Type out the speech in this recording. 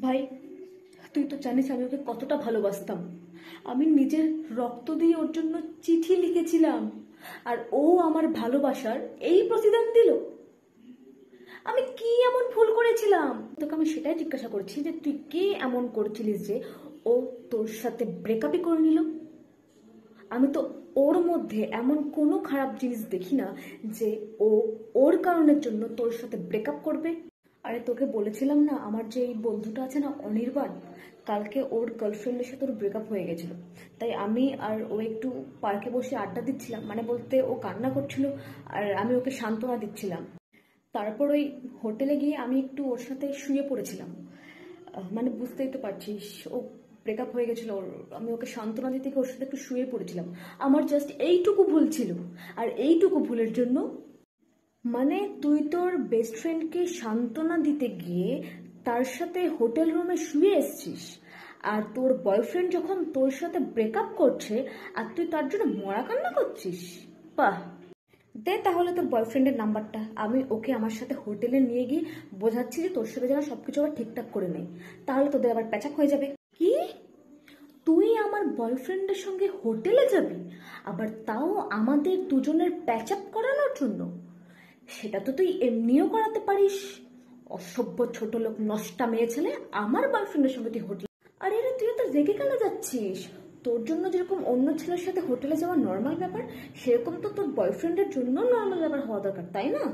ভাই, তুই তো জানিস আমি ওকে কতটা ভালোবাসতাম। আমি নিজের রক্ত দিয়ে ওর জন্য চিঠি লিখেছিলাম, আর ও আমার ভালোবাসার এই প্রতিদান দিল। আমি কি এমন ভুল করেছিলাম? তোকে আমি সেটাই জিজ্ঞাসা করছি যে তুই কি এমন করেছিলিস যে ও তোর সাথে ব্রেকআপই করে নিল। আমি তো ওর মধ্যে এমন কোনো খারাপ জিনিস দেখি না যে ও ওর কারণের জন্য তোর সাথে ব্রেকআপ করবে। আরে তোকে বলেছিলাম না, আমার যে এই বন্ধুটা আছে না অনির্বাণ, কালকে ওর গার্লফ্রেন্ডের সাথে ওর ব্রেকআপ হয়ে গেছিল। তাই আমি আর ও একটু পার্কে বসে আড্ডা দিচ্ছিলাম, মানে বলতে ও কান্না করছিল আর আমি ওকে সান্ত্বনা দিচ্ছিলাম। তারপর ওই হোটেলে গিয়ে আমি একটু ওর সাথে শুয়ে পড়েছিলাম। মানে বুঝতেই তো পারছিস, ও ব্রেকআপ হয়ে গেছিল ওর, আমি ওকে সান্ত্বনা দিতে গিয়ে ওর সাথে একটু শুয়ে পড়েছিলাম। আমার জাস্ট এইটুকু ভুল ছিল, আর এইটুকু ভুলের জন্য মানে তুই তোর বেস্ট ফ্রেন্ডকে সান্ত্বনা দিতে গিয়ে তার সাথে হোটেল রুমে শুয়ে এসছিস, আর তোর বয়ফ্রেন্ড যখন তোর সাথে ব্রেকআপ করছে আর তুই তার জন্য মরা কান্না করছিস। বাহ, দে তাহলে তোর বয়ফ্রেন্ডের নাম্বারটা, আমি ওকে আমার সাথে হোটেলে নিয়ে গিয়ে বোঝাচ্ছি যে তোর সাথে যেন সবকিছু আবার ঠিকঠাক করে নেই, তাহলে তোদের আবার প্যাচাক হয়ে যাবে। কি, তুই আমার বয়ফ্রেন্ডের সঙ্গে হোটেলে যাবি, আবার তাও আমাদের দুজনের প্যাচাপ করানোর জন্য? সেটা তো তুই এমনিও করাতে পারিস। অসভ্য ছোট লোক, নষ্টা মেয়ে ছেলে, আমার বয়ফ্রেন্ডের সঙ্গে তুই হোটেল। আরে রে, তুই তো রেগে কেন যাচ্ছিস? তোর জন্য যেরকম অন্য ছেলের সাথে হোটেলে যাওয়া নর্মাল ব্যাপার, সেরকম তো তোর বয়ফ্রেন্ডের জন্য নর্মাল ব্যাপার হওয়া দরকার, তাই না?